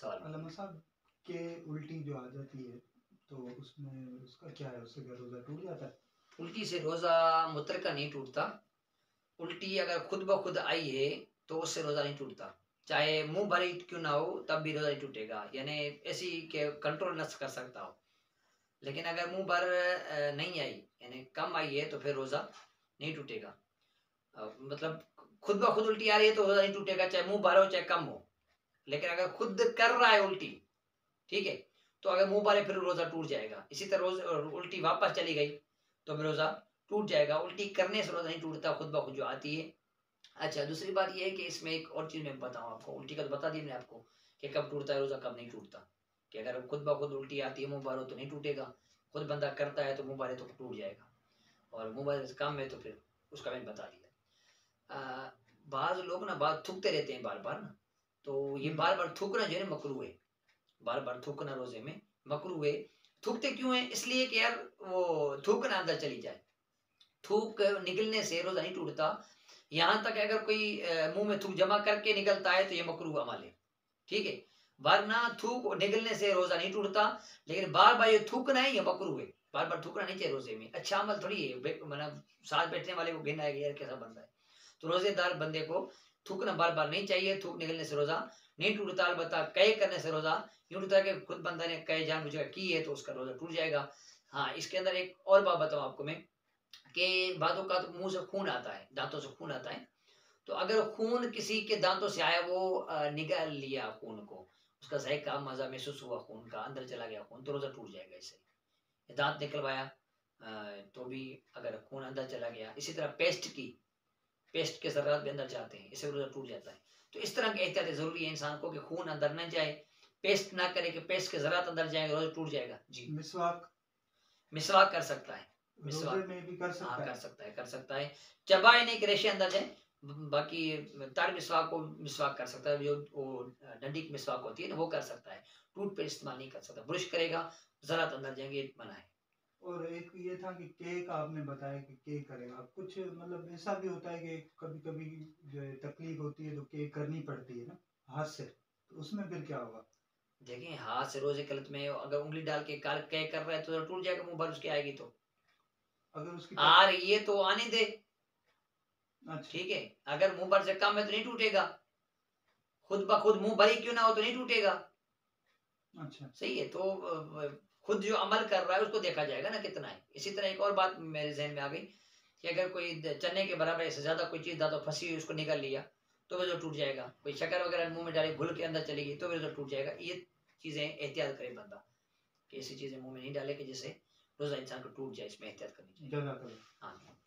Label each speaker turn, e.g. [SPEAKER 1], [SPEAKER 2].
[SPEAKER 1] सवाल।
[SPEAKER 2] अल्लामा साहब के उल्टी जो आ जाती है तो उसमें उसका क्या है, उससे क्या रोजा टूट जाता है?
[SPEAKER 1] उल्टी से रोजा मुतलका नहीं टूटता। उल्टी अगर खुद ब खुद आई है तो उससे रोजा नहीं टूटता, चाहे मुंह भरी क्यों ना हो तब भी रोजा नहीं टूटेगा, यानी ऐसी के कंट्रोल न कर सकता हो। लेकिन अगर मुंह भर नहीं आई, यानी कम आई है, तो फिर रोजा नहीं टूटेगा। मतलब खुद ब खुद उल्टी आ रही है तो रोजा नहीं टूटेगा, चाहे मुंह भर हो चाहे कम हो। लेकिन अगर खुद कर रहा है उल्टी, ठीक है, तो अगर मुंह भरे फिर रोजा टूट जाएगा। इसी तरह रोज उल्टी वापस चली गई तो फिर रोजा टूट जाएगा। उल्टी करने से रोजा नहीं टूटता, खुद ब खुद जो आती है। अच्छा, दूसरी बात यह है कि इसमें एक और चीज मैं बताऊं आपको। उल्टी का तो बता दी मैंने आपको कि कब टूटता है रोजा, कब नहीं टूटता। कि अगर खुद ब खुद उल्टी आती है मुंह भरो तो नहीं टूटेगा, खुद बंदा करता है तो मुंह भरे तो टूट जाएगा, और मुंह भरे से कम है तो फिर उसका मैंने बता दिया। बाज लोग ना बात थूकते रहते हैं बार बार ना, तो ये बार बार थूकना जो है ना मकरूह है। बार बार थूकना रोजे में मकरूह है। थूकते क्यों है? इसलिए कि यार वो थूकना अंदर चली जाए। थूक निकलने से रोजा नहीं टूटता। यहाँ तक अगर कोई मुंह में थूक जमा करके निकलता है तो ये मकरूह अमल है, ठीक है। वरना थूक निकलने से रोजा नहीं टूटता, लेकिन बार बार ये थूकना है ये मकरूह है। बार बार थूकना नहीं चाहिए रोजे में, अच्छा अमल थोड़ी है। मतलब साथ बैठने वाले को गिना है यार कैसा बंदा है। तो रोजेदार बंदे को थूकना बार बार नहीं चाहिए। थूक निकलने से रोजा नहीं टूटता। अलबत्ता कई करने से रोजा यूं टूटता है कि खुद बंदा ने कई जानबूझकर की है तो उसका रोजा टूट जाएगा। हाँ, इसके अंदर एक और बात बताऊं आपको मैं, कि बातों का तो मुंह से खून आता है, दांतों से खून आता है। तो अगर खून किसी के दांतों से आया, वो निगल लिया खून को, उसका जायका मजा महसूस हुआ, खून का अंदर चला गया खून, तो रोजा टूट जाएगा इससे। दांत निकलवाया तो भी अगर खून अंदर चला गया। इसी तरह पेस्ट के जरात भी अंदर जाते हैं, इससे रोजा टूट जाता है। तो इस तरह की एहतियात जरूरी है इंसान को कि खून अंदर न जाए, पेस्ट ना करे कि पेस्ट के जरात अंदर जाएंगे, रोजा टूट जाएगा। जी, मिसवाक कर सकता है।
[SPEAKER 2] रोजे में भी कर सकता
[SPEAKER 1] हाँ,
[SPEAKER 2] है?
[SPEAKER 1] कर सकता है। चबाए नहीं कि रेशे अंदर जाए। बाकी तार मिसवाक को मिसवाक कर सकता है, जो वो डंडी की मिसवाक होती है ना, वो कर सकता है। टूथपेस्ट इस्तेमाल नहीं कर सकता। ब्रश करेगा जरात अंदर जाएंगे, मना है।
[SPEAKER 2] और एक ये था कि केक आपने बताया कि केक करेगा कुछ, मतलब ऐसा भी होता है कि कभी कभी जो है तकलीफ होती है तो केक करनी पड़ती है ना हाथ से, तो उसमें फिर क्या होगा?
[SPEAKER 1] देखिए, हाथ से रोजे गलत में अगर उंगली डाल के कर रहा है तो टूट जाएगा, मुंह भर उसके आएगी तो।
[SPEAKER 2] अगर उसकी
[SPEAKER 1] आ रही है तो आने दे,
[SPEAKER 2] अच्छा।
[SPEAKER 1] ठीक है। अगर मुंह भर से कम है तो नहीं टूटेगा, खुद ब खुद मुंह भरी क्यों ना हो तो नहीं टूटेगा।
[SPEAKER 2] अच्छा।
[SPEAKER 1] सही है। तो खुद जो अमल कर रहा है उसको देखा जाएगा ना कितना है। इसी तरह एक और बात मेरे जहन में आ गई कि अगर कोई चने के बराबर से ज्यादा कोई चीज दांतों फंसी हुई उसको निकाल लिया तो वो जो टूट जाएगा। कोई शक्कर वगैरह मुंह में डाली घुल के अंदर चलेगी तो वो जो टूट जाएगा। ये चीजें एहतियात करे बंदा कि ऐसी चीजें मुंह में नहीं डाले कि जिससे रोजा इंसान को टूट जाए, इसमें एहतियात करनी चाहिए।
[SPEAKER 2] जजाकल्लाह।
[SPEAKER 1] हाँ।